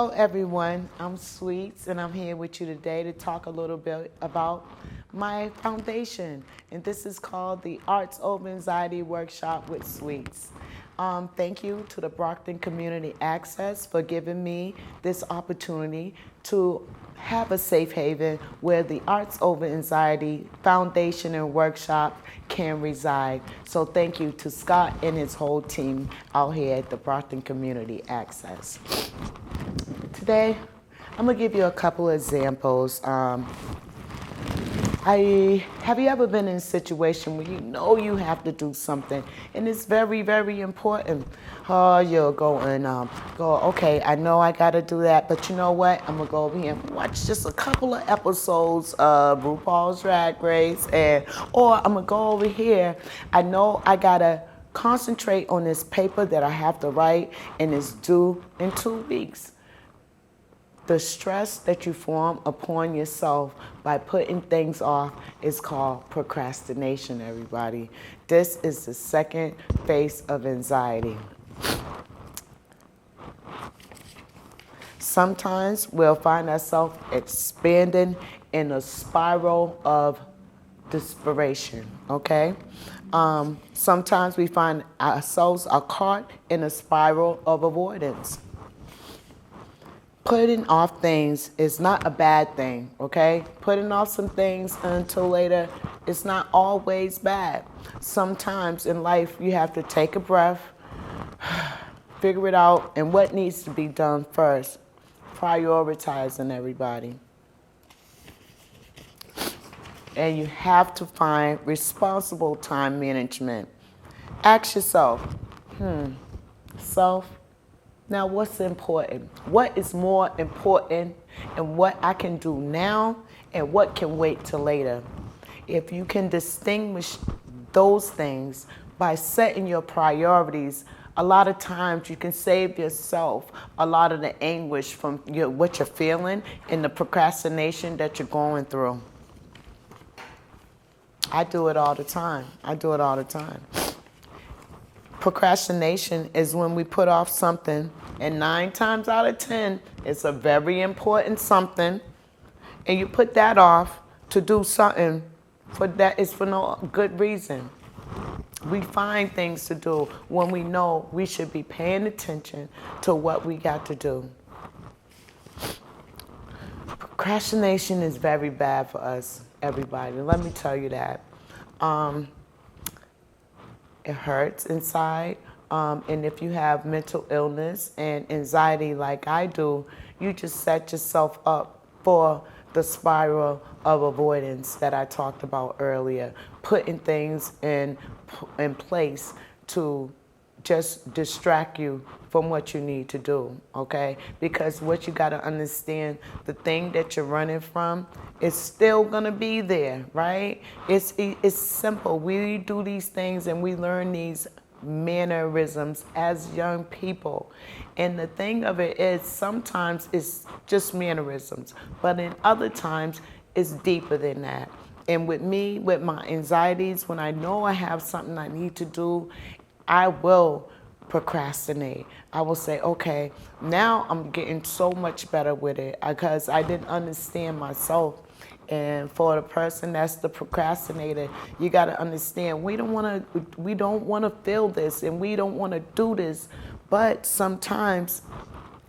Hello, everyone. I'm Sweets, and I'm here with you today to talk a little bit about my foundation. And this is called the Artz Over Anxiety Workshop with Sweets. Thank you to the Brockton Community Access for giving me this opportunity to have a safe haven where the Artz Over Anxiety Foundation and Workshop can reside. So thank you to Scott and his whole team out here at the Brockton Community Access. Today, I'm gonna give you a couple of examples. Have you ever been in a situation where you know you have to do something and it's very, very important? Oh, you'll go and okay, I know I gotta do that, but you know what? I'm gonna go over here and watch just a couple of episodes of RuPaul's Drag Race, or I'm gonna go over here. I know I gotta concentrate on this paper that I have to write and it's due in 2 weeks. The stress that you form upon yourself by putting things off is called procrastination, everybody. This is the second phase of anxiety. Sometimes we'll find ourselves expanding in a spiral of desperation, okay? Sometimes we find ourselves are caught in a spiral of avoidance. Putting off things is not a bad thing, okay? Putting off some things until later is not always bad. Sometimes in life you have to take a breath, figure it out, and what needs to be done first. Prioritizing everybody. And you have to find responsible time management. Ask yourself, self, now what's important? What is more important and what I can do now and what can wait till later? If you can distinguish those things by setting your priorities, a lot of times you can save yourself a lot of the anguish from what you're feeling and the procrastination that you're going through. I do it all the time. Procrastination is when we put off something, and 9 times out of 10, it's a very important something, and you put that off to do something for no good reason. We find things to do when we know we should be paying attention to what we got to do. Procrastination is very bad for us, everybody. Let me tell you that. It hurts inside, and if you have mental illness and anxiety like I do, you just set yourself up for the spiral of avoidance that I talked about earlier, putting things in place to just distract you from what you need to do, okay? Because what you gotta understand, the thing that you're running from is still gonna be there, right? It's simple. We do these things and we learn these mannerisms as young people. And the thing of it is, sometimes it's just mannerisms, but in other times, it's deeper than that. And with me, with my anxieties, when I know I have something I need to do, I will procrastinate. I will say, okay, now I'm getting so much better with it because I didn't understand myself. And for the person that's the procrastinator, you got to understand we don't want to feel this and we don't want to do this. But sometimes,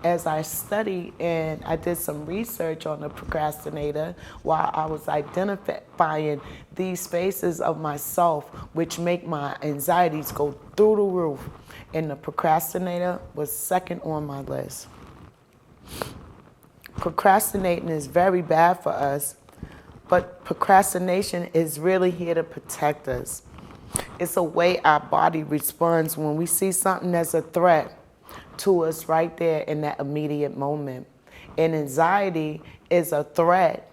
as I studied and I did some research on the procrastinator while I was identifying these phases of myself which make my anxieties go through the roof, and the procrastinator was second on my list. Procrastinating is very bad for us, but procrastination is really here to protect us. It's a way our body responds when we see something as a threat to us right there in that immediate moment. And anxiety is a threat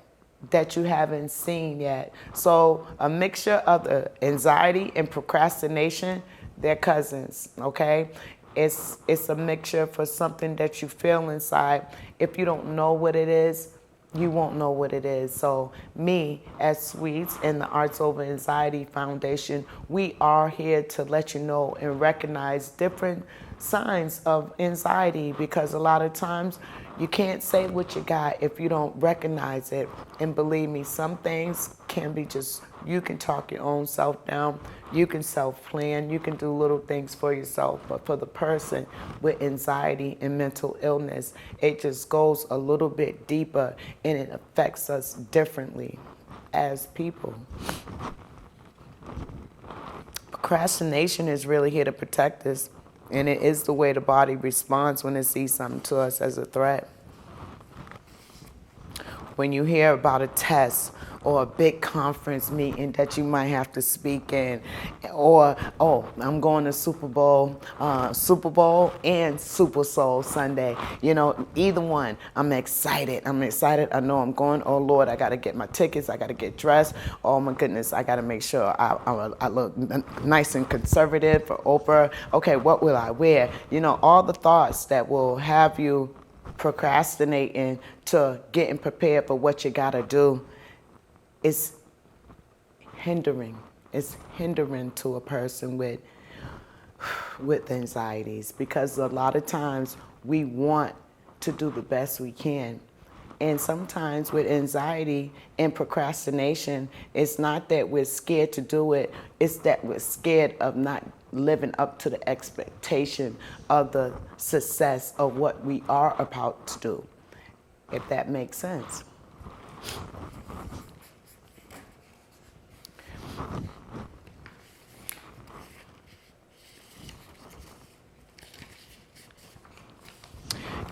that you haven't seen yet. So a mixture of the anxiety and procrastination, they're cousins, okay? It's a mixture for something that you feel inside. If you don't know what it is, you won't know what it is. So me, as Sweets and the Artz Over Anxiety Foundation, we are here to let you know and recognize different signs of anxiety, because a lot of times you can't say what you got if you don't recognize it. And believe me, some things can be just, you can talk your own self down, you can self-plan, you can do little things for yourself. But for the person with anxiety and mental illness, it just goes a little bit deeper and it affects us differently as people. Procrastination is really here to protect us, and it is the way the body responds when it sees something to us as a threat. When you hear about a test or a big conference meeting that you might have to speak in, or, oh, I'm going to Super Bowl and Super Soul Sunday. You know, either one, I'm excited. I know I'm going. Oh, Lord, I got to get my tickets. I got to get dressed. Oh, my goodness, I got to make sure I look nice and conservative for Oprah. Okay, what will I wear? You know, all the thoughts that will have you procrastinating to getting prepared for what you got to do is hindering. It's hindering to a person with anxieties, because a lot of times we want to do the best we can. And sometimes with anxiety and procrastination, it's not that we're scared to do it, it's that we're scared of not living up to the expectation of the success of what we are about to do, if that makes sense.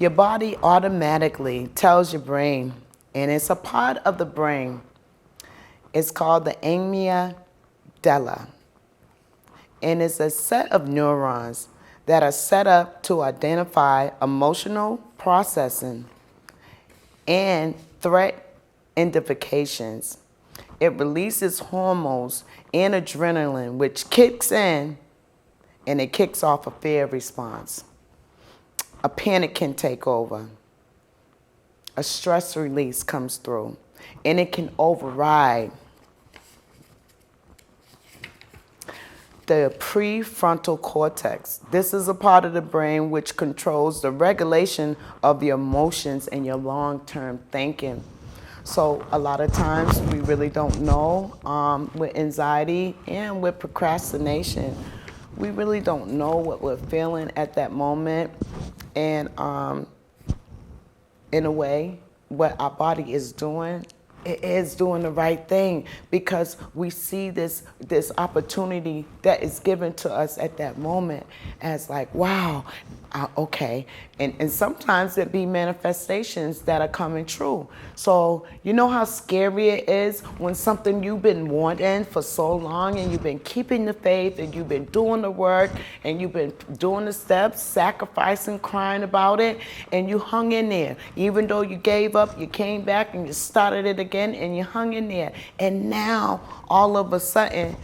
Your body automatically tells your brain, and it's a part of the brain. It's called the amygdala. And it's a set of neurons that are set up to identify emotional processing and threat identifications. It releases hormones and adrenaline, which kicks in, and it kicks off a fear response. A panic can take over. A stress release comes through, and it can override the prefrontal cortex. This is a part of the brain which controls the regulation of your emotions and your long-term thinking. So a lot of times we really don't know with anxiety and with procrastination, we really don't know what we're feeling at that moment. And in a way, what our body is doing, it is doing the right thing, because we see this opportunity that is given to us at that moment as like, wow, okay. And sometimes it be manifestations that are coming true. So you know how scary it is when something you've been wanting for so long, and you've been keeping the faith, and you've been doing the work, and you've been doing the steps, sacrificing, crying about it, and you hung in there. Even though you gave up, you came back and you started it again, and you hung in there. And now, all of a sudden,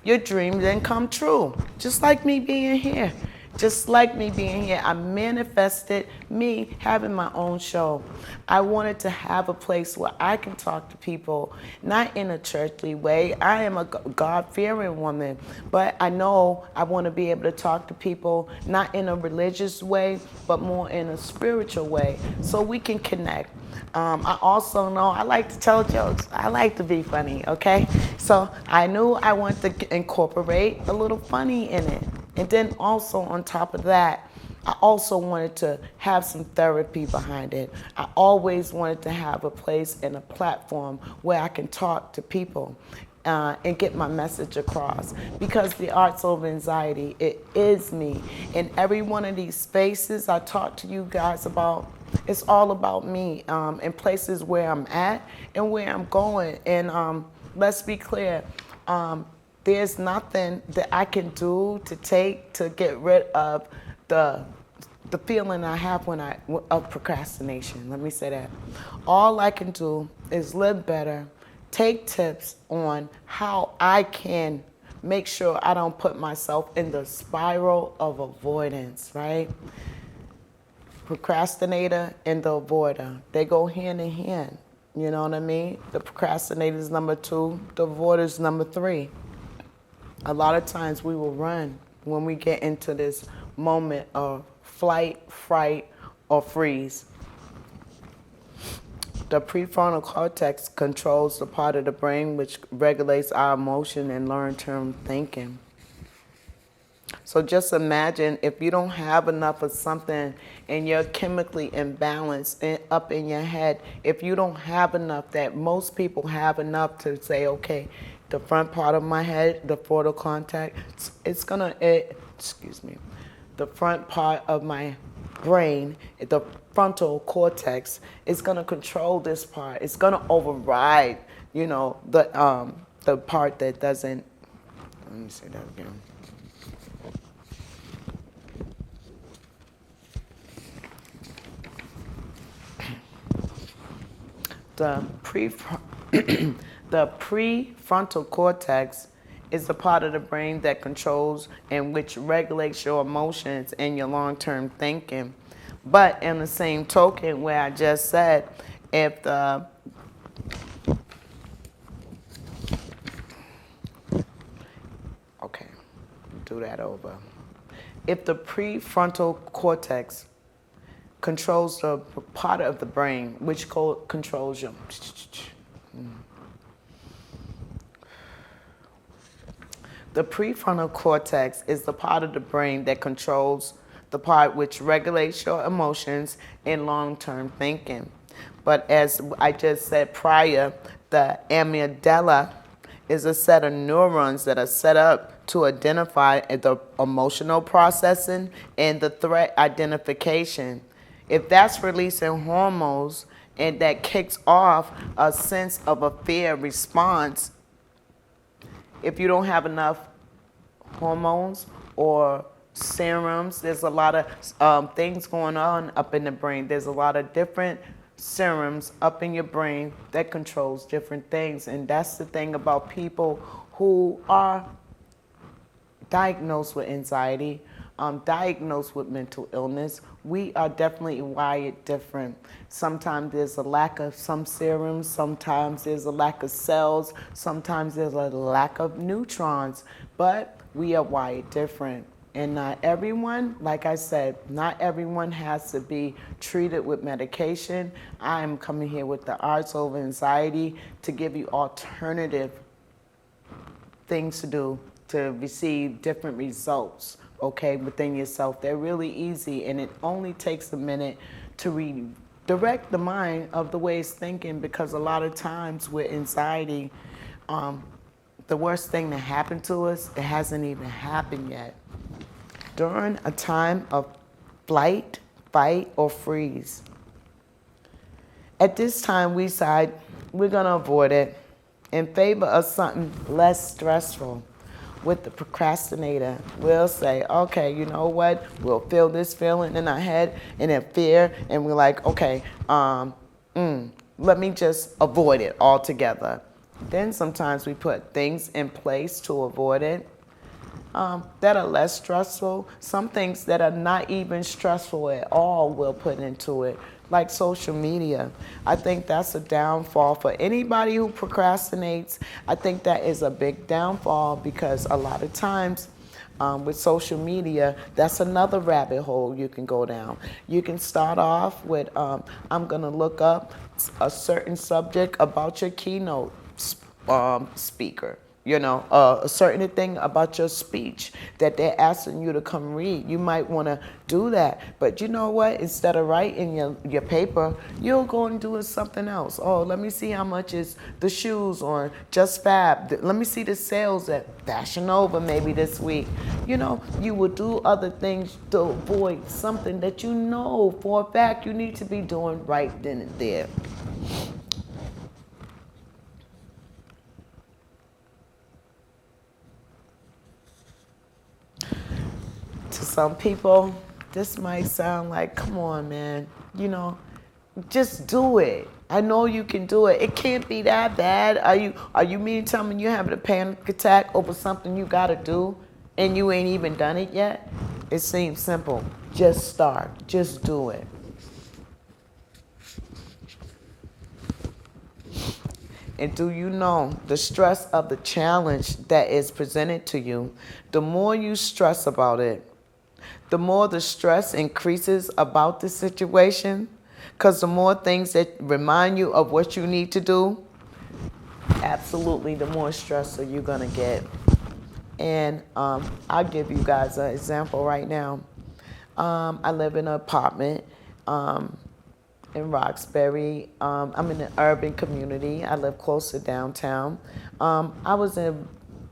your dream didn't come true. Just like me being here. Just like me being here, I manifested me having my own show. I wanted to have a place where I can talk to people, not in a churchly way. I am a God-fearing woman, but I know I want to be able to talk to people, not in a religious way, but more in a spiritual way, so we can connect. I also know I like to tell jokes. I like to be funny, okay? So I knew I wanted to incorporate a little funny in it. And then also on top of that, I also wanted to have some therapy behind it. I always wanted to have a place and a platform where I can talk to people and get my message across. Because the Artz Over Anxiety, it is me. In every one of these spaces I talk to you guys about, it's all about me, and places where I'm at and where I'm going. And let's be clear, there's nothing that I can do to get rid of the feeling I have of procrastination. Let me say that. All I can do is live better, take tips on how I can make sure I don't put myself in the spiral of avoidance, right? Procrastinator and the avoider, they go hand in hand. You know what I mean? The procrastinator is number 2, the avoider is number 3. A lot of times we will run when we get into this moment of flight, fright, or freeze. The prefrontal cortex controls the part of the brain which regulates our emotion and long-term thinking. So just imagine if you don't have enough of something and you're chemically imbalanced up in your head, if you don't have enough, that most people have enough to say, okay, the front part of my head, the frontal cortex, the front part of my brain, the frontal cortex, is going to control this part. It's going to override, the part that doesn't. Let me say that again. The prefrontal cortex is the part of the brain that controls and which regulates your emotions and your long-term thinking. But in the same token, where I just said, if the do that over. If the prefrontal cortex controls the part of the brain which controls your the prefrontal cortex is the part of the brain that controls the part which regulates your emotions and long-term thinking. But as I just said prior, the amygdala is a set of neurons that are set up to identify the emotional processing and the threat identification. If that's releasing hormones and that kicks off a sense of a fear response, if you don't have enough hormones or serums, there's a lot of things going on up in the brain. There's a lot of different serums up in your brain that controls different things. And that's the thing about people who are diagnosed with anxiety, diagnosed with mental illness. We are definitely wired different. Sometimes there's a lack of some serums, sometimes there's a lack of cells, sometimes there's a lack of neutrons, but we are wired different. And not everyone, like I said, not everyone has to be treated with medication. I'm coming here with the Artz Over Anxiety to give you alternative things to do to receive different results, okay, within yourself. They're really easy, and it only takes a minute to redirect the mind of the way it's thinking, because a lot of times with anxiety, the worst thing that happened to us, it hasn't even happened yet. During a time of flight, fight, or freeze, at this time we decide we're going to avoid it in favor of something less stressful. With the procrastinator, we'll say, okay, you know what? We'll feel this feeling in our head and in fear, and we're like, okay, let me just avoid it altogether. Then sometimes we put things in place to avoid it that are less stressful. Some things that are not even stressful at all we'll put into it, like social media. I think that's a downfall for anybody who procrastinates. I think that is a big downfall, because a lot of times with social media, that's another rabbit hole you can go down. You can start off with, I'm going to look up a certain subject about your keynote speaker. A certain thing about your speech that they're asking you to come read. You might want to do that. But you know what? Instead of writing your paper, you'll go and do something else. Oh, let me see how much is the shoes on Just Fab. Let me see the sales at Fashion Nova maybe this week. You will do other things to avoid something that you know for a fact you need to be doing right then and there. To some people, this might sound like, come on, man, just do it. I know you can do it. It can't be that bad. Are you mean to tell me you're having a panic attack over something you got to do and you ain't even done it yet? It seems simple. Just start. Just do it. And do you know the stress of the challenge that is presented to you, the more you stress about it, the more the stress increases about the situation, because the more things that remind you of what you need to do, absolutely the more stressful you're going to get. And I'll give you guys an example right now. I live in an apartment in Roxbury. I'm in an urban community. I live close to downtown. I was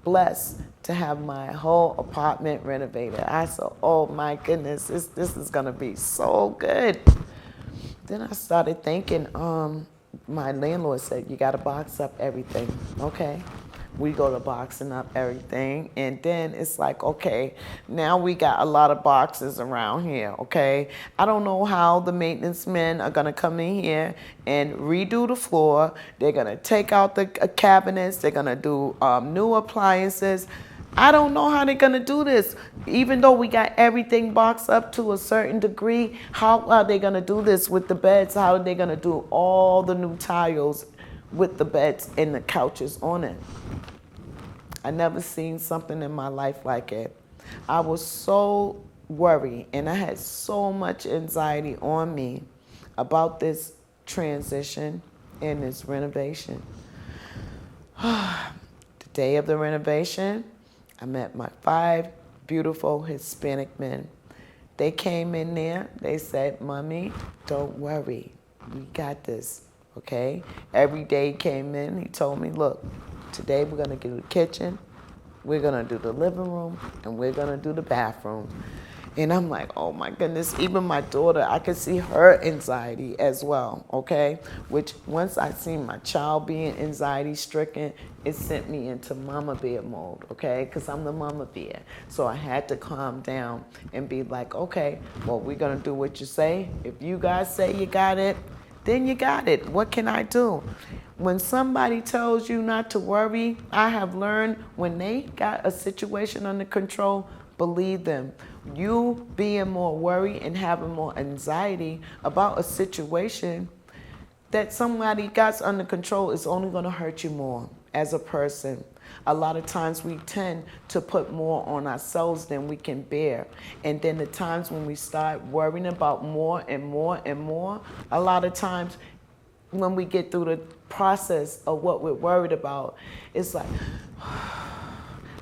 blessed to have my whole apartment renovated. I said, oh my goodness, this is gonna be so good. Then I started thinking, my landlord said, you gotta box up everything, okay? We go to boxing up everything, and then it's like, okay, now we got a lot of boxes around here, okay? I don't know how the maintenance men are gonna come in here and redo the floor. They're gonna take out the cabinets. They're gonna do new appliances. I don't know how they're gonna do this. Even though we got everything boxed up to a certain degree, how are they gonna do this with the beds? How are they gonna do all the new tiles with the beds and the couches on it? I never seen something in my life like it. I was so worried, and I had so much anxiety on me about this transition and this renovation. The day of the renovation, I met my 5 beautiful Hispanic men. They came in there, they said, Mommy, don't worry, we got this, okay? Every day he came in, he told me, look, today we're gonna do the kitchen, we're gonna do the living room, and we're gonna do the bathroom. And I'm like, oh my goodness, even my daughter, I could see her anxiety as well, okay? Which once I seen my child being anxiety stricken, it sent me into mama bear mode, okay? Because I'm the mama bear. So I had to calm down and be like, okay, well, we're gonna do what you say. If you guys say you got it, then you got it. What can I do? When somebody tells you not to worry, I have learned when they got a situation under control, believe them. You being more worried and having more anxiety about a situation that somebody got under control is only going to hurt you more as a person. A lot of times we tend to put more on ourselves than we can bear. And then the times when we start worrying about more and more and more, a lot of times when we get through the process of what we're worried about, it's like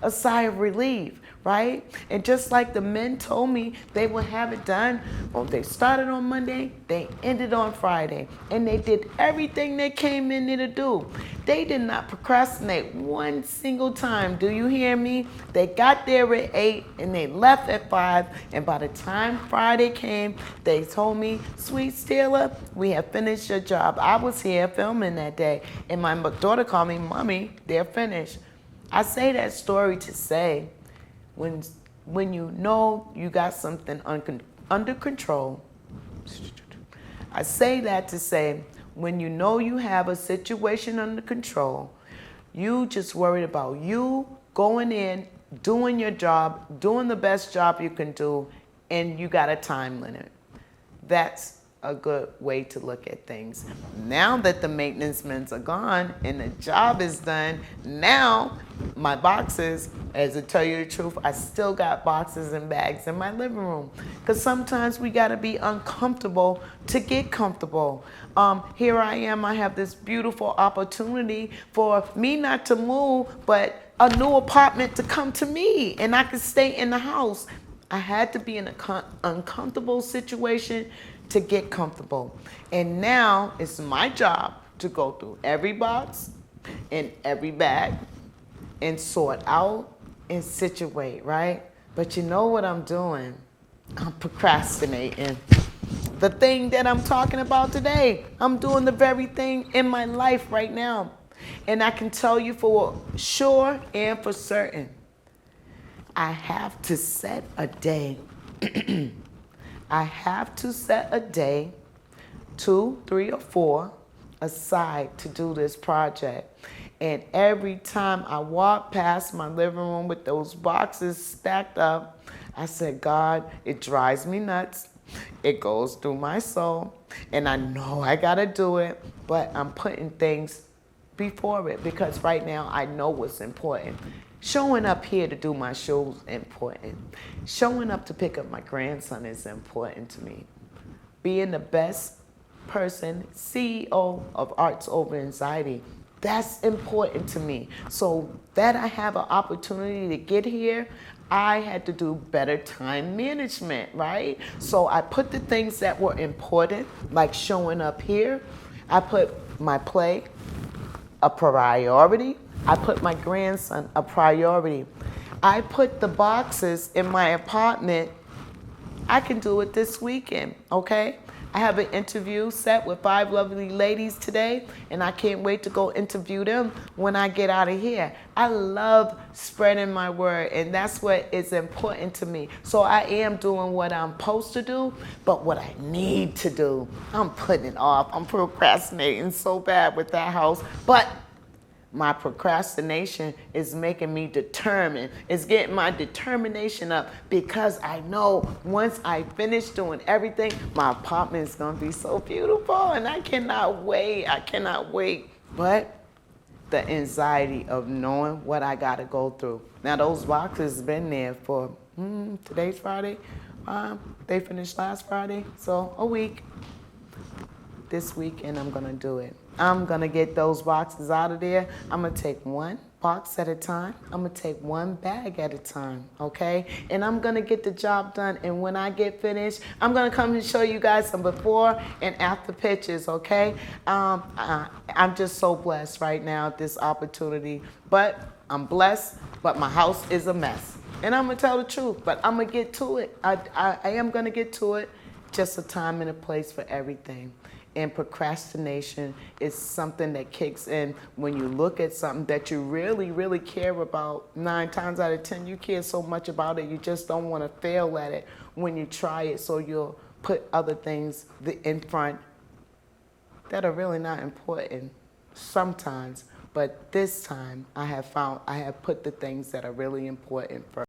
a sigh of relief, right? And just like the men told me they would have it done, well, they started on Monday, they ended on Friday, and they did everything they came in there to do. They did not procrastinate one single time. Do you hear me? They got there at 8 and they left at 5, and by the time Friday came, they told me, Sweet Steeler, we have finished your job. I was here filming that day, and my daughter called me, Mommy, they're finished. I say that story to say, when you know you got something under control, I say that to say, when you know you have a situation under control, you just worried about you going in, doing your job, doing the best job you can do, and you got a time limit. That's a good way to look at things. Now that the maintenance men are gone and the job is done, now my boxes, as to tell you the truth, I still got boxes and bags in my living room. Because sometimes we gotta be uncomfortable to get comfortable. Here I am, I have this beautiful opportunity for me not to move, but a new apartment to come to me and I could stay in the house. I had to be in an uncomfortable situation to get comfortable. And now it's my job to go through every box and every bag and sort out and situate, right? But you know what I'm doing? I'm procrastinating. The thing that I'm talking about today, I'm doing the very thing in my life right now. And I can tell you for sure and for certain, I have to set a day. I have to set a day, 2, 3, or 4, aside to do this project. And every time I walk past my living room with those boxes stacked up, I said, God, it drives me nuts. It goes through my soul. And I know I gotta do it, but I'm putting things before it because right now I know what's important. Showing up here to do my show is important. Showing up to pick up my grandson is important to me. Being the best person, CEO of Artz Over Anxiety, that's important to me. So that I have an opportunity to get here, I had to do better time management, right? So I put the things that were important, like showing up here. I put my play a priority. I put my grandson a priority. I put the boxes in my apartment. I can do it this weekend, okay? I have an interview set with 5 lovely ladies today, and I can't wait to go interview them when I get out of here. I love spreading my word, and that's what is important to me. So I am doing what I'm supposed to do, but what I need to do, I'm putting it off. I'm procrastinating so bad with that house, but my procrastination is making me determined. It's getting my determination up because I know once I finish doing everything, my apartment is going to be so beautiful and I cannot wait. I cannot wait. But the anxiety of knowing what I got to go through. Now, those boxes been there for, today's Friday. They finished last Friday, so a week. This weekend I'm gonna do it. I'm gonna get those boxes out of there. I'm gonna take one box at a time. I'm gonna take one bag at a time, okay? And I'm gonna get the job done. And when I get finished, I'm gonna come and show you guys some before and after pictures, okay? I'm just so blessed right now at this opportunity. But I'm blessed, but my house is a mess. And I'm gonna tell the truth, but I'm gonna get to it. I am gonna get to it. Just a time and a place for everything. And procrastination is something that kicks in when you look at something that you really, really care about. 9 times out of 10, you care so much about it, you just don't want to fail at it when you try it. So you'll put other things in front that are really not important sometimes. But this time, I have put the things that are really important first.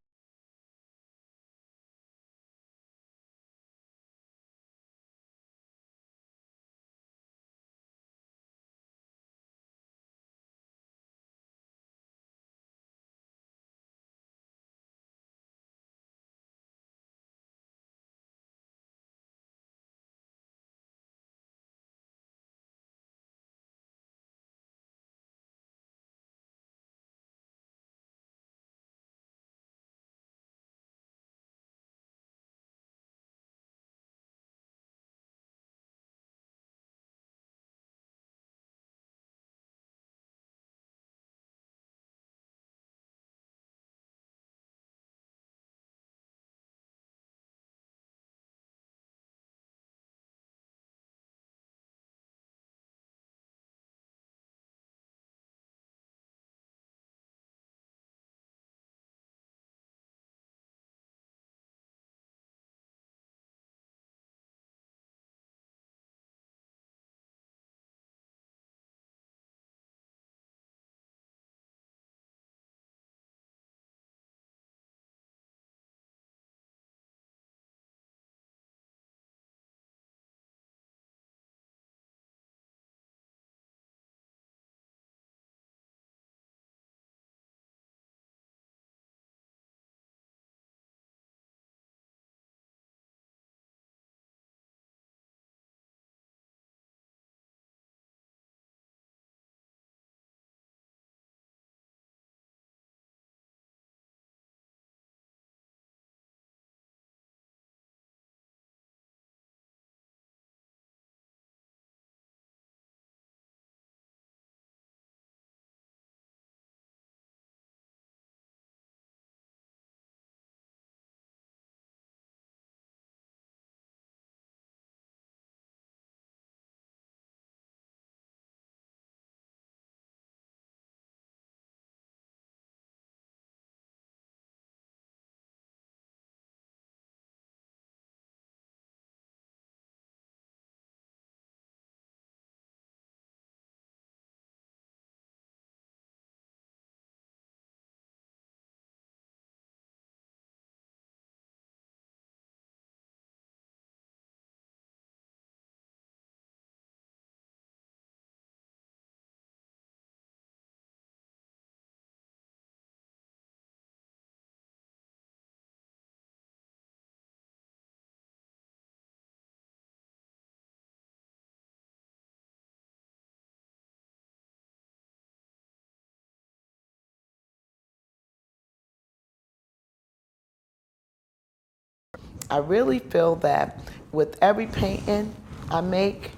I really feel that with every painting I make,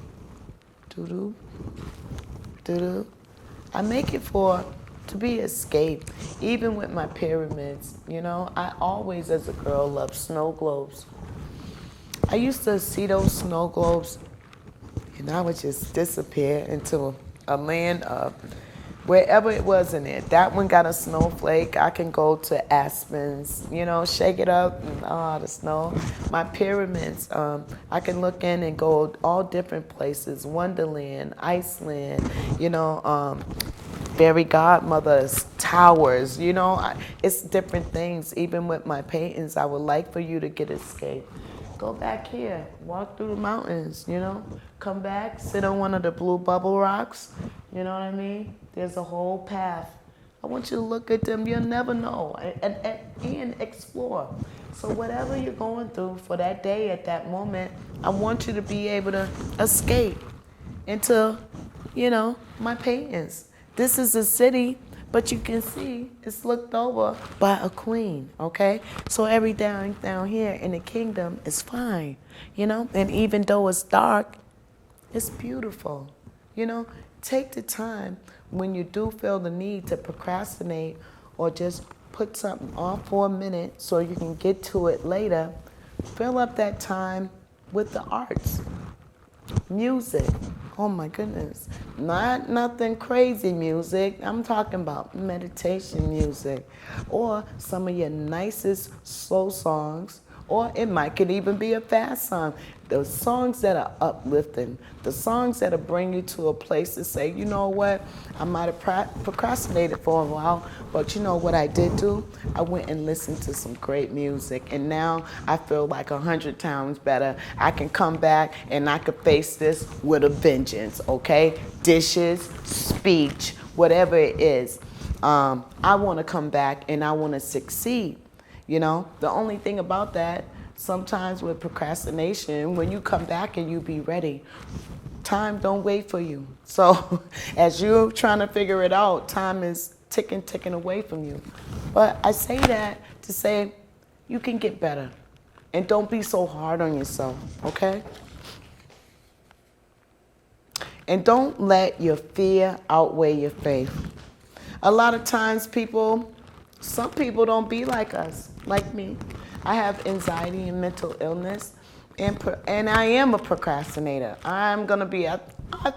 doo-doo, doo-doo, I make it to be escape. Even with my pyramids, I always, as a girl, loved snow globes. I used to see those snow globes, and I would just disappear into a land of wherever it was in it. That one got a snowflake. I can go to Aspens, shake it up, and the snow. My pyramids, I can look in and go all different places. Wonderland, Iceland, fairy godmothers, towers, it's different things. Even with my paintings, I would like for you to get escape. Go back here, walk through the mountains, come back, sit on one of the blue bubble rocks, you know what I mean? There's a whole path. I want you to look at them, you'll never know, and explore. So whatever you're going through for that day at that moment, I want you to be able to escape into, my paintings. This is a city, but you can see it's looked over by a queen, okay? So everything down here in the kingdom is fine, And even though it's dark, it's beautiful, Take the time when you do feel the need to procrastinate or just put something off for a minute so you can get to it later. Fill up that time with the arts. Music. Oh my goodness. Not nothing crazy music. I'm talking about meditation music or some of your nicest slow songs, or could even be a fast song. The songs that are uplifting, the songs that'll bring you to a place to say, you know what, I might have procrastinated for a while, but you know what I did do? I went and listened to some great music, and now I feel like 100 times better. I can come back and I could face this with a vengeance, okay? Dishes, speech, whatever it is. I want to come back and I want to succeed. The only thing about that, sometimes with procrastination, when you come back and you be ready, time don't wait for you. So as you're trying to figure it out, time is ticking away from you. But I say that to say you can get better. And don't be so hard on yourself, okay? And don't let your fear outweigh your faith. A lot of times some people don't be like us, like me. I have anxiety and mental illness, and I am a procrastinator. I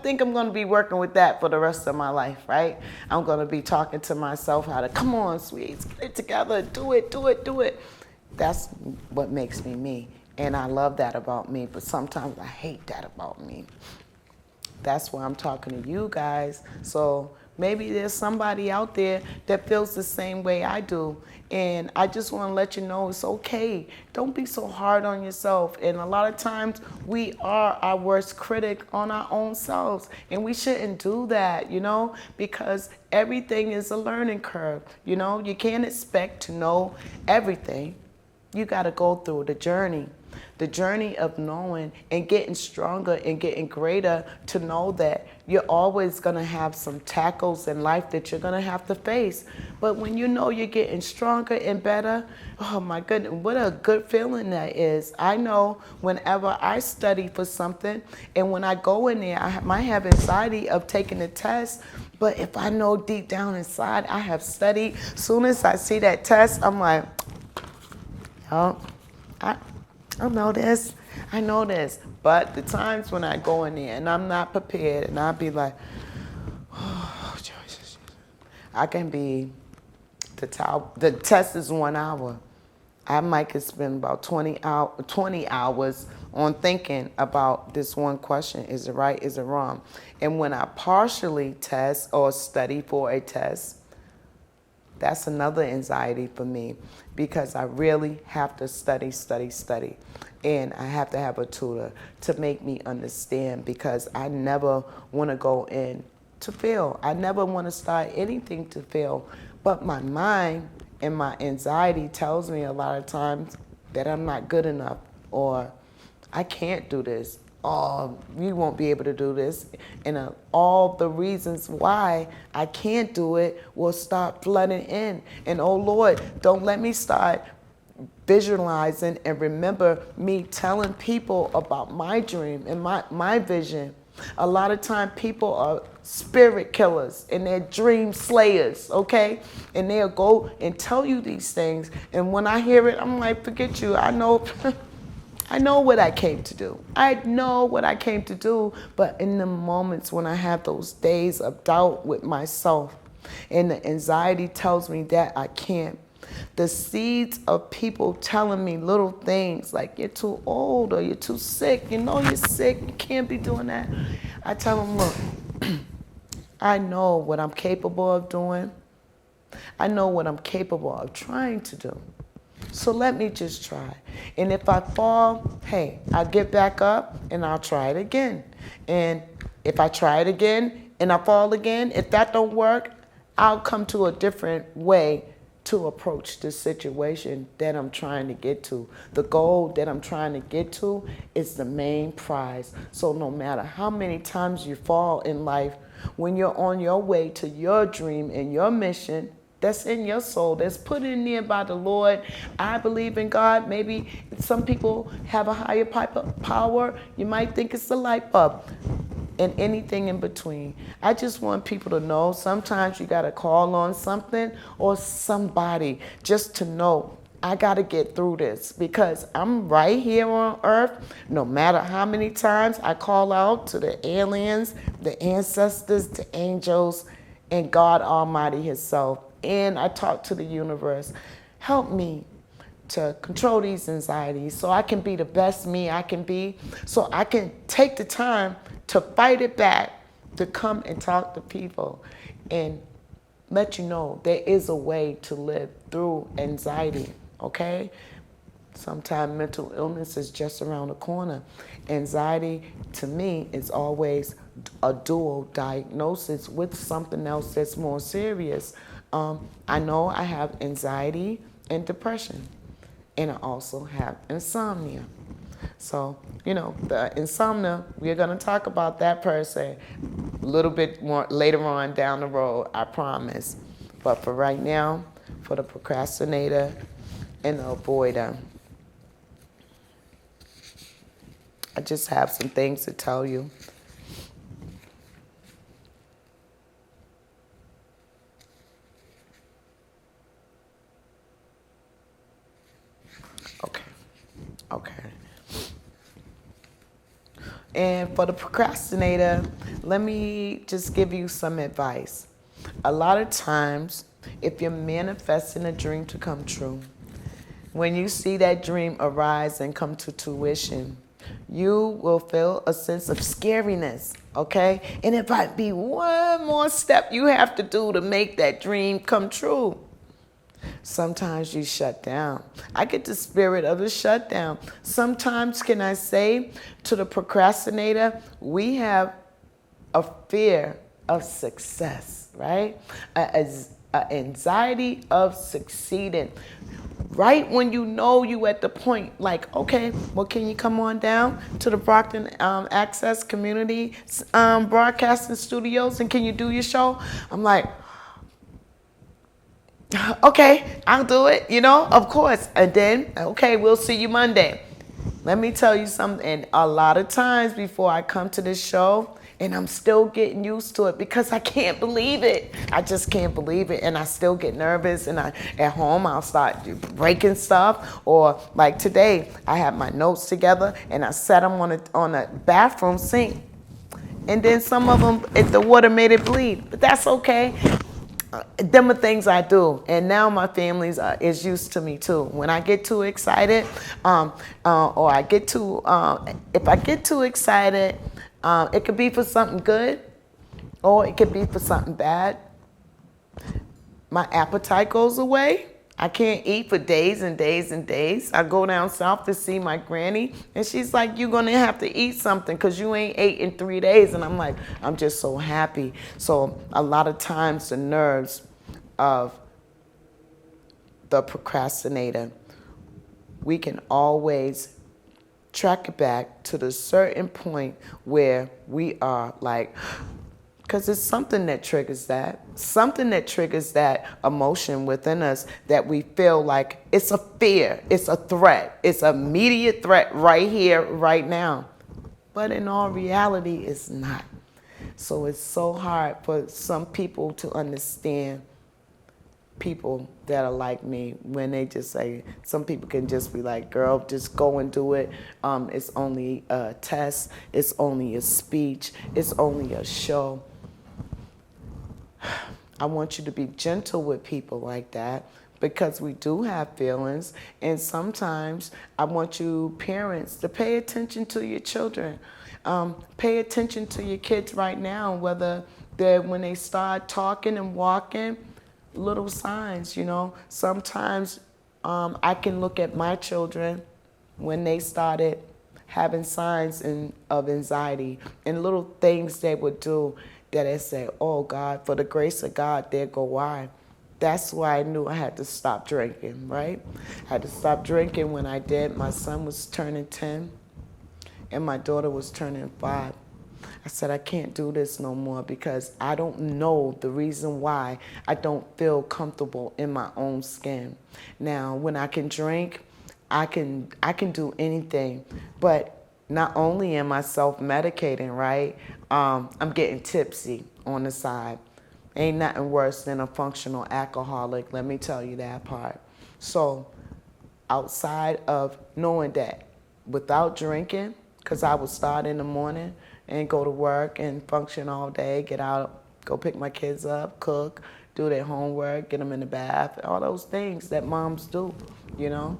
think I'm going to be working with that for the rest of my life, right? I'm going to be talking to myself how to, come on, sweets, get it together, do it. That's what makes me me, and I love that about me, but sometimes I hate that about me. That's why I'm talking to you guys. So maybe there's somebody out there that feels the same way I do. And I just want to let you know it's okay. Don't be so hard on yourself. And a lot of times we are our worst critic on our own selves. And we shouldn't do that, because everything is a learning curve. You can't expect to know everything. You got to go through the journey of knowing and getting stronger and getting greater to know that you're always going to have some tackles in life that you're going to have to face. But when you know you're getting stronger and better, oh my goodness, what a good feeling that is. I know whenever I study for something and when I go in there, I might have anxiety of taking the test, but if I know deep down inside I have studied, soon as I see that test, I'm like, oh, I know this. But the times when I go in there and I'm not prepared and I'll be like, oh, Jesus. I can be, the test is 1 hour. I might could spend about 20 hours on thinking about this one question. Is it right? Is it wrong? And when I partially test or study for a test, that's another anxiety for me because I really have to study. And I have to have a tutor to make me understand because I never want to go in to fail. I never want to start anything to fail. But my mind and my anxiety tells me a lot of times that I'm not good enough or I can't do this. Oh, you won't be able to do this. And all the reasons why I can't do it will start flooding in. And oh Lord, don't let me start visualizing and remember me telling people about my dream and my vision. A lot of time people are spirit killers and they're dream slayers, okay? And they'll go and tell you these things. And when I hear it, I'm like, forget you. I know I know what I came to do. I know what I came to do. But in the moments when I have those days of doubt with myself and the anxiety tells me that I can't, the seeds of people telling me little things like you're too old or you're too sick, you know you're sick, you can't be doing that. I tell them, look, I know what I'm capable of doing. I know what I'm capable of trying to do. So let me just try. And if I fall, hey, I'll get back up and I'll try it again. And if I try it again and I fall again, if that don't work, I'll come to a different way to approach the situation that I'm trying to get to. The goal that I'm trying to get to is the main prize. So no matter how many times you fall in life, when you're on your way to your dream and your mission, that's in your soul, that's put in there by the Lord. I believe in God. Maybe some people have a higher power. You might think it's the light bulb. And anything in between. I just want people to know sometimes you got to call on something or somebody just to know I got to get through this because I'm right here on earth. No matter how many times I call out to the aliens, the ancestors, the angels, and God Almighty Himself. And I talk to the universe. Help me to control these anxieties so I can be the best me I can be, so I can take the time to fight it back, to come and talk to people and let you know there is a way to live through anxiety, okay? Sometimes mental illness is just around the corner. Anxiety, to me, is always a dual diagnosis with something else that's more serious. I know I have anxiety and depression, and I also have insomnia. So, you know, the insomnia, we're going to talk about that per se a little bit more later on down the road, I promise. But for right now, for the procrastinator and the avoider, I just have some things to tell you. Okay. And for the procrastinator, let me just give you some advice. A lot of times, if you're manifesting a dream to come true, when you see that dream arise and come to tuition, you will feel a sense of scariness, okay? And it might be one more step you have to do to make that dream come true. Sometimes you shut down. I get the spirit of the shutdown. Sometimes, can I say to the procrastinator, we have a fear of success, right? An anxiety of succeeding. Right when you know you at the point, like, okay, well, can you come on down to the Brockton Access Community Broadcasting Studios and can you do your show? I'm like, okay, I'll do it, you know, of course. And then, okay, we'll see you Monday. Let me tell you something. And a lot of times before I come to this show, and I'm still getting used to it because I can't believe it. I just can't believe it. And I still get nervous. And at home, I'll start breaking stuff. Or like today, I have my notes together and I set them on a bathroom sink. And then some of them, the water made it bleed. But that's okay. Them are things I do, and now my family is used to me too. When I get too excited, or I get too, if I get too excited, it could be for something good, or it could be for something bad. My appetite goes away. I can't eat for days and days and days. I go down south to see my granny, and she's like, you're going to have to eat something because you ain't ate in 3 days. And I'm like, I'm just so happy. So a lot of times the nerves of the procrastinator, we can always track it back to the certain point where we are like, Because it's something that triggers that. Something that triggers that emotion within us that we feel like it's a fear, it's a threat, it's an immediate threat right here, right now. But in all reality, it's not. So it's so hard for some people to understand people that are like me when they just say, some people can just be like, girl, just go and do it. It's only a test. It's only a speech. It's only a show. I want you to be gentle with people like that because we do have feelings. And sometimes I want you parents to pay attention to your children. Pay attention to your kids right now, whether when they start talking and walking, little signs, you know. Sometimes I can look at my children when they started having signs of anxiety and little things they would do that I say, oh God, for the grace of God, there go I. That's why I knew I had to stop drinking, right? I had to stop drinking when I did. My son was turning 10 and my daughter was turning 5. I said, I can't do this no more because I don't know the reason why I don't feel comfortable in my own skin. Now, when I can drink, I can do anything, but not only am I self-medicating, right? I'm getting tipsy on the side. Ain't nothing worse than a functional alcoholic, let me tell you that part. So outside of knowing that without drinking, because I would start in the morning and go to work and function all day, get out, go pick my kids up, cook, do their homework, get them in the bath, all those things that moms do, you know.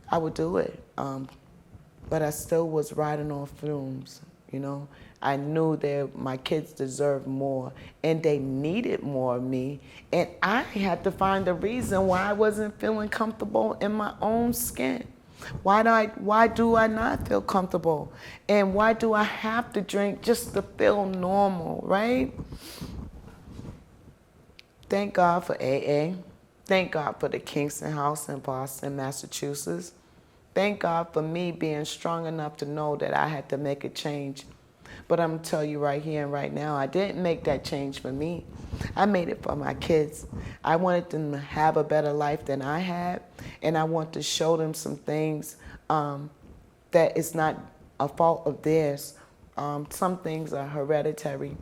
I would do it. But I still was riding on fumes, you know. I knew that my kids deserved more and they needed more of me. And I had to find the reason why I wasn't feeling comfortable in my own skin. Why do I not feel comfortable? And why do I have to drink just to feel normal, right? Thank God for AA. Thank God for the Kingston House in Boston, Massachusetts. Thank God for me being strong enough to know that I had to make a change. But I'm going to tell you right here and right now, I didn't make that change for me. I made it for my kids. I wanted them to have a better life than I had, and I want to show them some things that is not a fault of theirs. Some things are hereditary.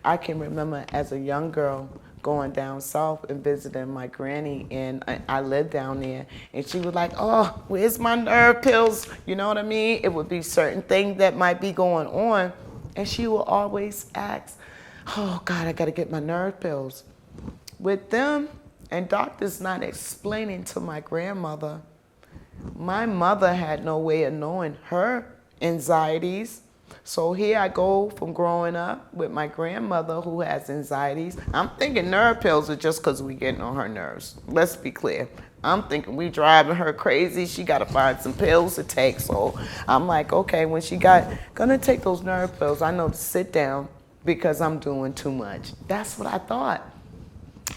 I can remember as a young girl going down south and visiting my granny, and I lived down there, and she was like, oh, where's my nerve pills? You know what I mean? It would be certain things that might be going on, and she would always ask, oh God, I gotta get my nerve pills. With them, and doctors not explaining to my grandmother, my mother had no way of knowing her anxieties. So here I go from growing up with my grandmother who has anxieties. I'm thinking nerve pills are just because we getting on her nerves. Let's be clear. I'm thinking we driving her crazy. She got to find some pills to take. So I'm like, okay, when she gonna take those nerve pills, I know to sit down because I'm doing too much. That's what I thought.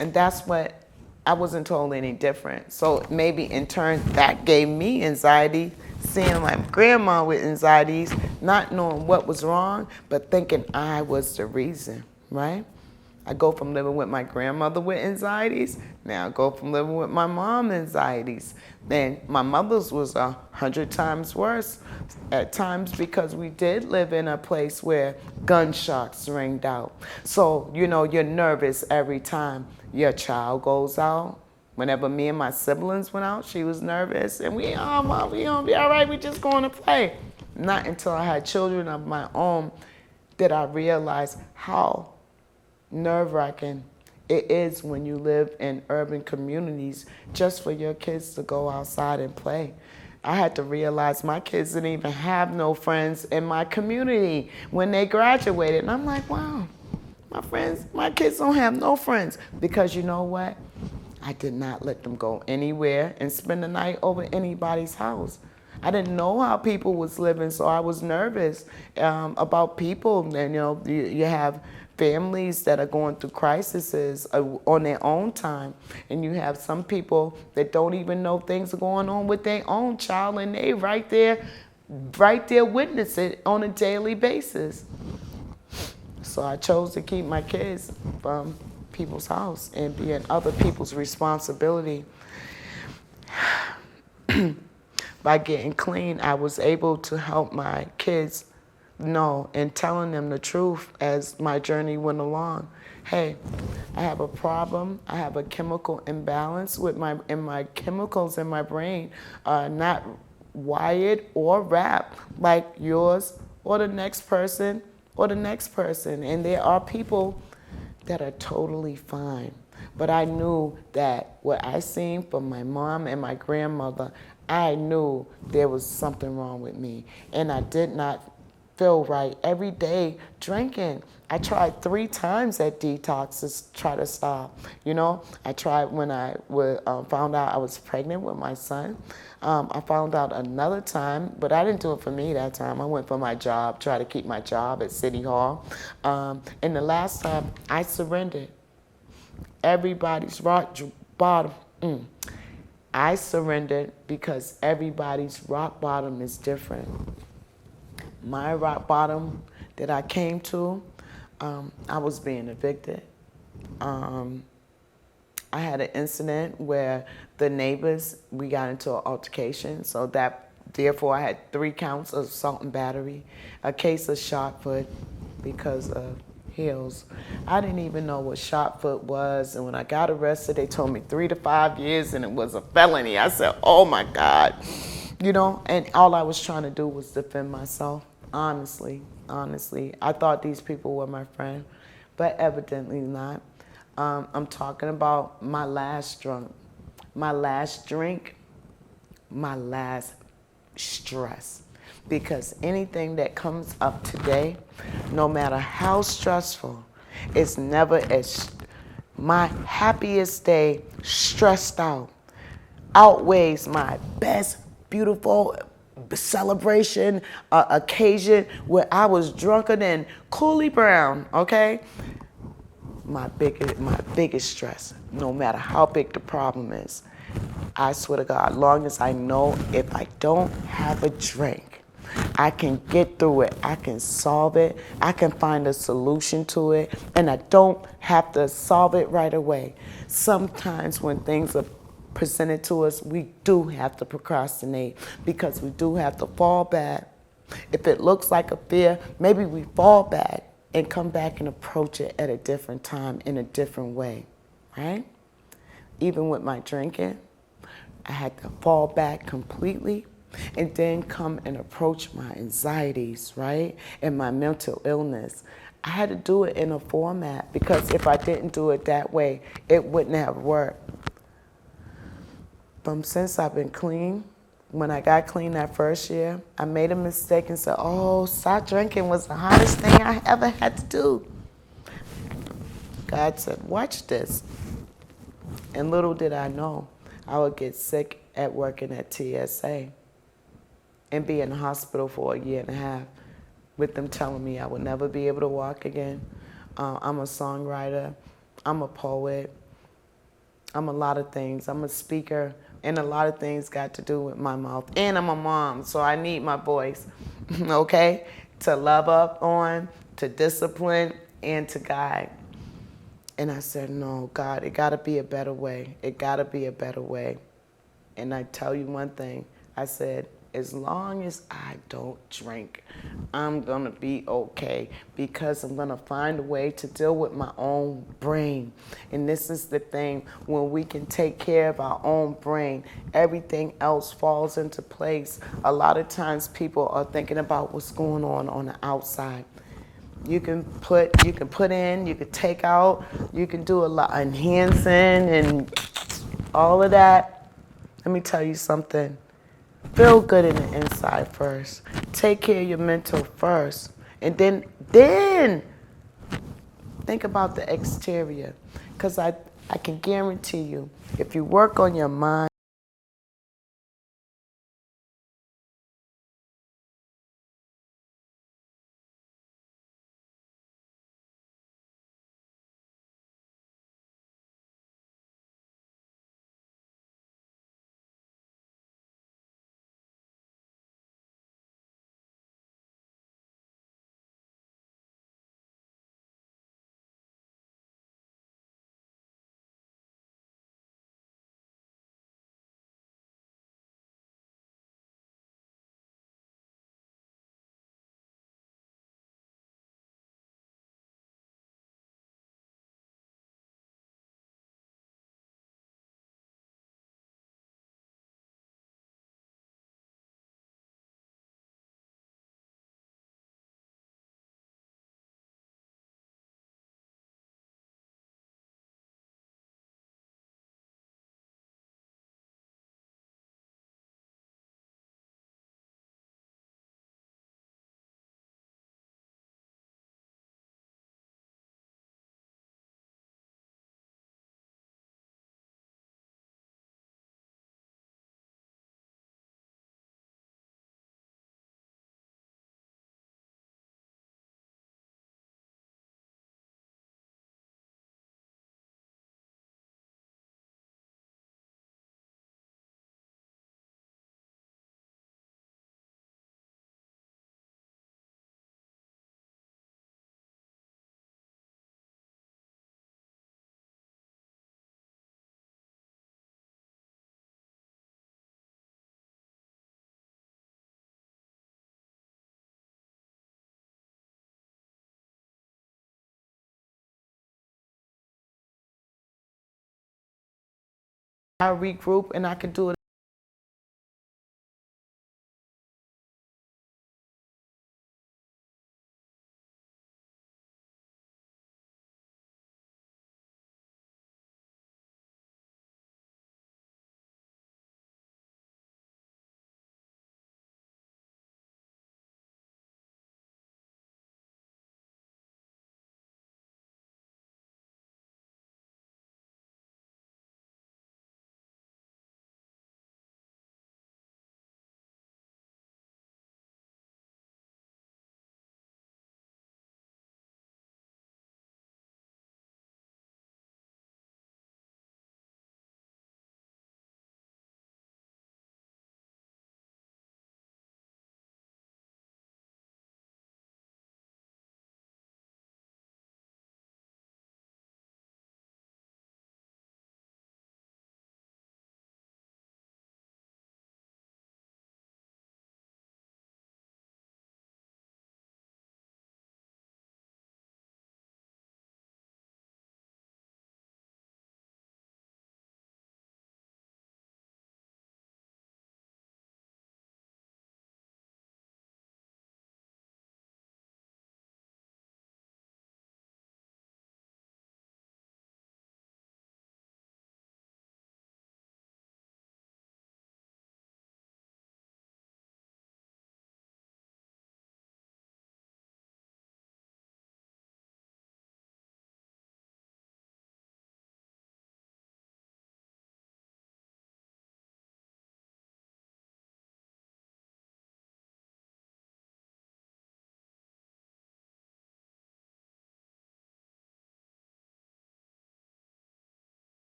And that's what I wasn't told any different. So maybe in turn that gave me anxiety, seeing my grandma with anxieties, not knowing what was wrong, but thinking I was the reason, right? I go from living with my grandmother with anxieties, now I go from living with my mom anxieties. Then my mother's was 100 times worse at times because we did live in a place where gunshots ranged out. So, you know, you're nervous every time your child goes out. Whenever me and my siblings went out, she was nervous. And we gonna be all right, we just going to play. Not until I had children of my own did I realize how nerve-wracking it is when you live in urban communities just for your kids to go outside and play. I had to realize my kids didn't even have no friends in my community when they graduated. And I'm like, wow, my kids don't have no friends. Because you know what? I did not let them go anywhere and spend the night over anybody's house. I didn't know how people was living, so I was nervous about people. And you know, you have families that are going through crises on their own time, and you have some people that don't even know things are going on with their own child, and they right there witness it on a daily basis. So I chose to keep my kids from people's house and being other people's responsibility. By getting clean, I was able to help my kids know and telling them the truth as my journey went along. Hey, I have a problem. I have a chemical imbalance with my chemicals in my brain are not wired or wrapped like yours or the next person or the next person. And there are people that are totally fine. But I knew that what I seen from my mom and my grandmother, I knew there was something wrong with me. And I did not feel right every day drinking. I tried 3 times at detox to try to stop. You know, I tried when I found out I was pregnant with my son. I found out another time, but I didn't do it for me that time. I went for my job, tried to keep my job at City Hall. And the last time I surrendered. Everybody's rock bottom. I surrendered because everybody's rock bottom is different. My rock bottom that I came to, I was being evicted. I had an incident where the neighbors, we got into an altercation, so that therefore I had 3 counts of assault and battery, a case of shot put because of heels. I didn't even know what shot put was, and when I got arrested, they told me 3 to 5 years, and it was a felony. I said, "Oh my God," you know. And all I was trying to do was defend myself. Honestly, I thought these people were my friend, but evidently not. I'm talking about my last drink, my last drink, my last stress. Because anything that comes up today, no matter how stressful, it's never as my happiest day stressed out outweighs my best beautiful celebration occasion where I was drunker than Cooley Brown, okay? My biggest stress, no matter how big the problem is. I swear to God, long as I know if I don't have a drink, I can get through it. I can solve it. I can find a solution to it. And I don't have to solve it right away. Sometimes when things are presented to us, we do have to procrastinate because we do have to fall back. If it looks like a fear, maybe we fall back and come back and approach it at a different time in a different way, right? Even with my drinking, I had to fall back completely and then come and approach my anxieties, right? And my mental illness. I had to do it in a format because if I didn't do it that way, it wouldn't have worked. Since I've been clean, when I got clean that first year, I made a mistake and said, "Oh, stop drinking was the hardest thing I ever had to do." God said, "Watch this." And little did I know, I would get sick at working at TSA and be in the hospital for a year and a half with them telling me I would never be able to walk again. I'm a songwriter. I'm a poet. I'm a lot of things. I'm a speaker, and a lot of things got to do with my mouth. And I'm a mom, so I need my voice, okay, to love up on, to discipline, and to guide. And I said, "No, God, it got to be a better way. It got to be a better way." And I tell you one thing, I said, as long as I don't drink, I'm going to be okay because I'm going to find a way to deal with my own brain. And this is the thing, when we can take care of our own brain, everything else falls into place. A lot of times people are thinking about what's going on the outside. You can put in, you can take out, you can do a lot enhancing and all of that. Let me tell you something. Feel good in the inside first. Take care of your mental first. And then think about the exterior. Because I can guarantee you, if you work on your mind, I regroup and I can do it.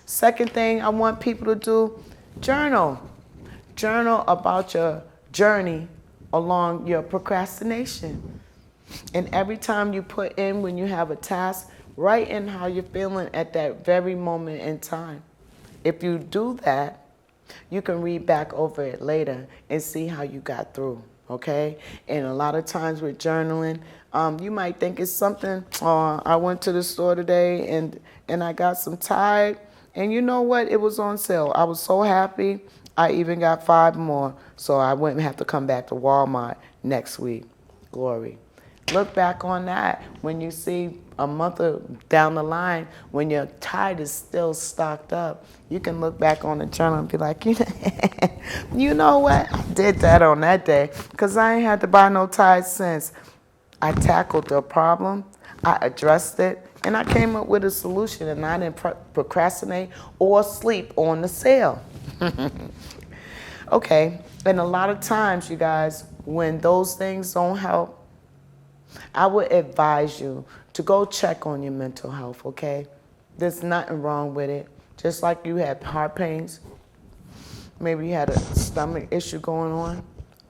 Second thing I want people to do, journal. Journal about your journey along your procrastination. And every time you put in when you have a task, write in how you're feeling at that very moment in time. If you do that, you can read back over it later and see how you got through, okay? And a lot of times with journaling, you might think it's something, oh, I went to the store today and I got some Tide, and you know what? It was on sale. I was so happy. I even got 5 more, so I wouldn't have to come back to Walmart next week. Glory. Look back on that when you see a month down the line when your Tide is still stocked up. You can look back on the journal and be like, you know what? I did that on that day because I ain't had to buy no Tide since. I tackled the problem, I addressed it, and I came up with a solution, and I didn't procrastinate or sleep on the sale. Okay, and a lot of times, you guys, when those things don't help, I would advise you to go check on your mental health, okay? There's nothing wrong with it. Just like you had heart pains, maybe you had a stomach issue going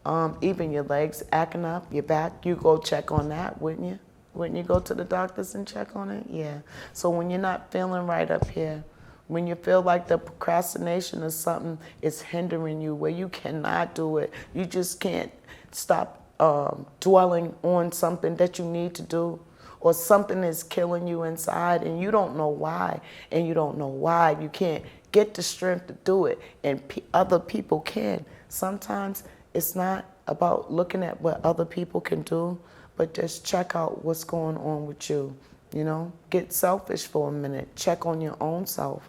on, even your legs acting up, your back, you go check on that, wouldn't you? Wouldn't you go to the doctors and check on it? Yeah. So when you're not feeling right up here, when you feel like the procrastination or something is hindering you where you cannot do it, you just can't stop dwelling on something that you need to do, or something is killing you inside and you don't know why, and you don't know why you can't get the strength to do it, and other people can. Sometimes it's not about looking at what other people can do, but just check out what's going on with you. You know, get selfish for a minute. Check on your own self.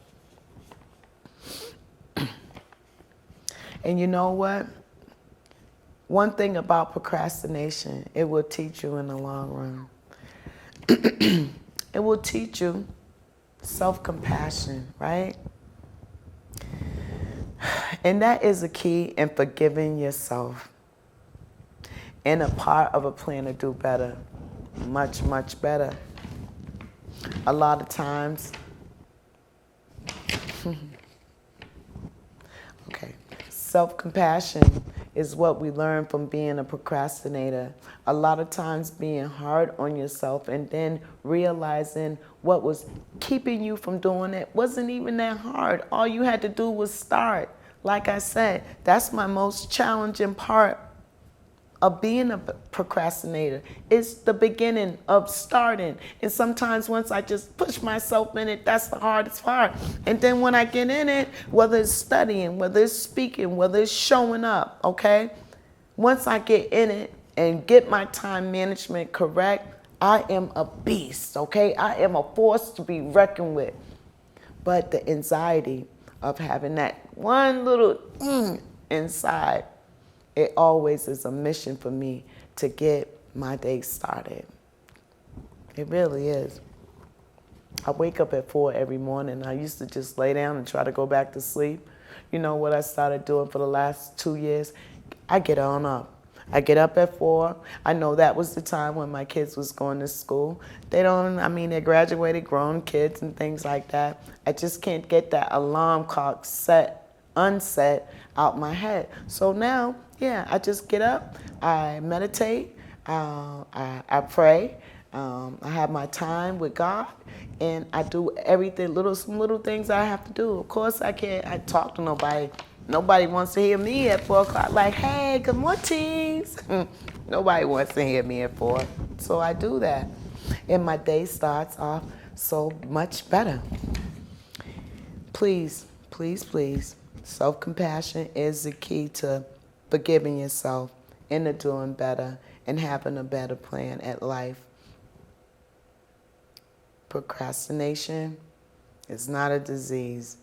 And you know what? One thing about procrastination, it will teach you in the long run. It will teach you self-compassion, right? And that is a key in forgiving yourself and a part of a plan to do better, much, much better. A lot of times, okay, self-compassion is what we learn from being a procrastinator. A lot of times being hard on yourself and then realizing what was keeping you from doing it wasn't even that hard. All you had to do was start. Like I said, that's my most challenging part of being a procrastinator. It's the beginning of starting. And sometimes once I just push myself in it, that's the hardest part. And then when I get in it, whether it's studying, whether it's speaking, whether it's showing up, okay? Once I get in it and get my time management correct, I am a beast, okay? I am a force to be reckoned with. But the anxiety of having that one little inside, it always is a mission for me to get my day started. It really is. I wake up at 4 every morning. I used to just lay down and try to go back to sleep. You know what I started doing for the last 2 years? I get on up. I get up at 4. I know that was the time when my kids was going to school. They graduated, grown kids and things like that. I just can't get that alarm clock unset out my head. So now, yeah, I just get up, I meditate, I pray, I have my time with God, and I do everything, some little things I have to do. Of course, I talk to nobody. Nobody wants to hear me at 4 o'clock, like, hey, good morning. Nobody wants to hear me at 4. So I do that. And my day starts off so much better. Please, please, please, self-compassion is the key to forgiving yourself and to doing better and having a better plan at life. Procrastination is not a disease.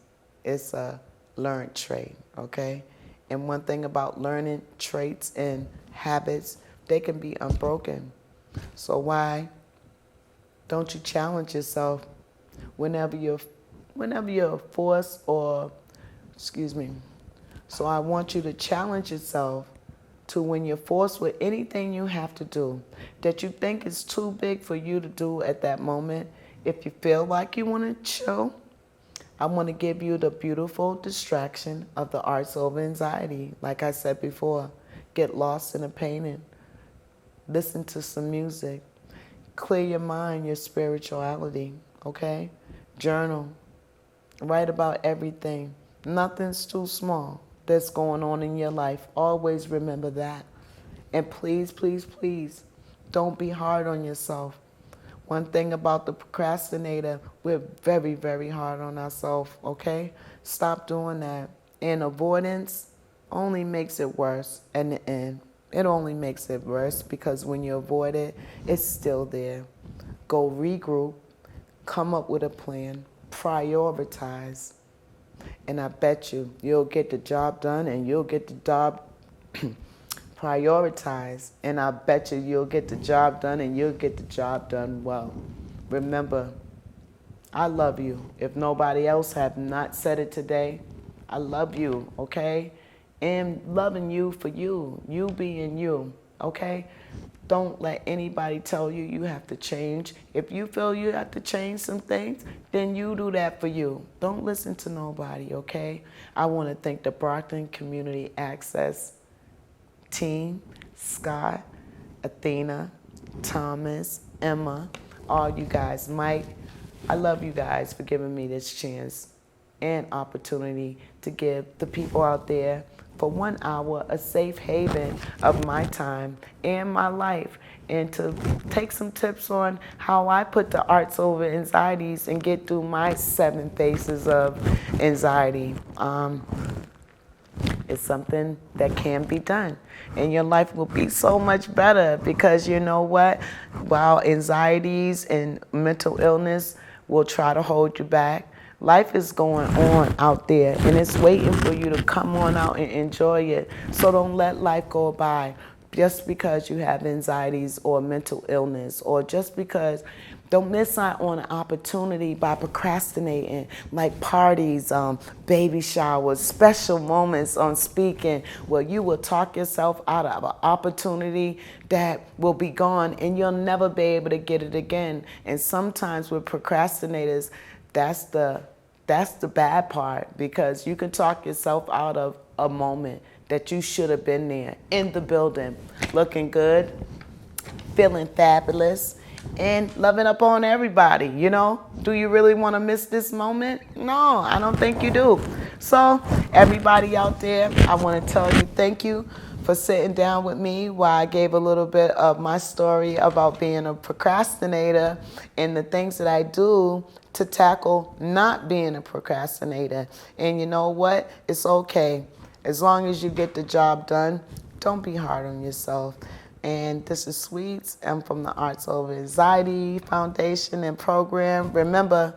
It's a learned trait, okay? And one thing about learning traits and habits, they can be unbroken. So why don't you challenge yourself whenever you're forced or, So I want you to challenge yourself to when you're forced with anything you have to do that you think is too big for you to do at that moment. If you feel like you want to chill, I want to give you the beautiful distraction of the Artz Over Anxiety. Like I said before, get lost in a painting, listen to some music, clear your mind, your spirituality, okay? Journal, write about everything. Nothing's too small that's going on in your life. Always remember that. And please, please, please, don't be hard on yourself. One thing about the procrastinator, we're very, very hard on ourselves, okay? Stop doing that. And avoidance only makes it worse in the end. It only makes it worse because when you avoid it, it's still there. Go regroup, come up with a plan, prioritize, and I bet you'll get the job done and you'll get the job prioritize, and I bet you'll get the job done and you'll get the job done well. Remember, I love you. If nobody else have not said it today, I love you, okay? And loving you for you being you, okay? Don't let anybody tell you you have to change. If you feel you have to change some things, then you do that for you. Don't listen to nobody, okay? I want to thank the Brockton Community Access team, Scott, Athena, Thomas, Emma, all you guys, Mike. I love you guys for giving me this chance and opportunity to give the people out there for 1 hour a safe haven of my time and my life, and to take some tips on how I put the Artz Over Anxieties and get through my 7 phases of anxiety. It's something that can be done. And your life will be so much better because you know what? While anxieties and mental illness will try to hold you back, life is going on out there and it's waiting for you to come on out and enjoy it. So don't let life go by just because you have anxieties or mental illness, or just because. Don't miss out on an opportunity by procrastinating, like parties, baby showers, special moments on speaking, where you will talk yourself out of an opportunity that will be gone and you'll never be able to get it again. And sometimes with procrastinators, that's the bad part, because you can talk yourself out of a moment that you should have been there in the building, looking good, feeling fabulous, and loving up on everybody, you know? Do you really want to miss this moment? No, I don't think you do. So, everybody out there, I want to tell you thank you for sitting down with me while I gave a little bit of my story about being a procrastinator and the things that I do to tackle not being a procrastinator. And you know what? It's okay. As long as you get the job done, don't be hard on yourself. And this is Sweets. I'm from the Artz Over Anxiety Foundation and Program. Remember,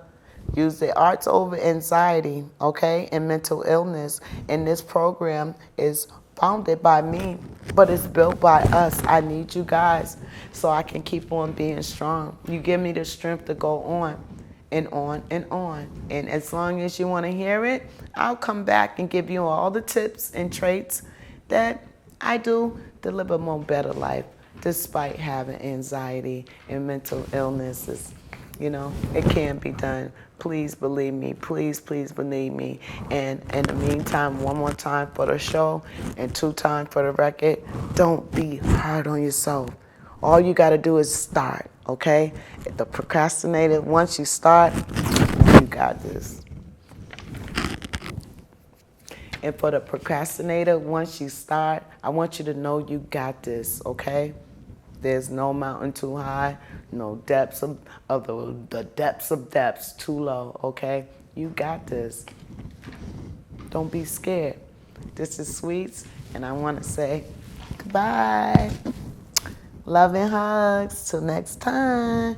use the Artz Over Anxiety, okay, and mental illness. And this program is founded by me, but it's built by us. I need you guys so I can keep on being strong. You give me the strength to go on and on and on. And as long as you want to hear it, I'll come back and give you all the tips and traits that I do to live a more better life despite having anxiety and mental illnesses. You know, it can be done. Please believe me. Please, please believe me. And in the meantime, one more time for the show and 2 times for the record, don't be hard on yourself. All you got to do is start, okay? The procrastinator, once you start, you got this. And for the procrastinator, once you start, I want you to know you got this, okay? There's no mountain too high, no depths of the depths of depths too low, okay? You got this. Don't be scared. This is Sweets, and I want to say goodbye. Love and hugs. Till next time.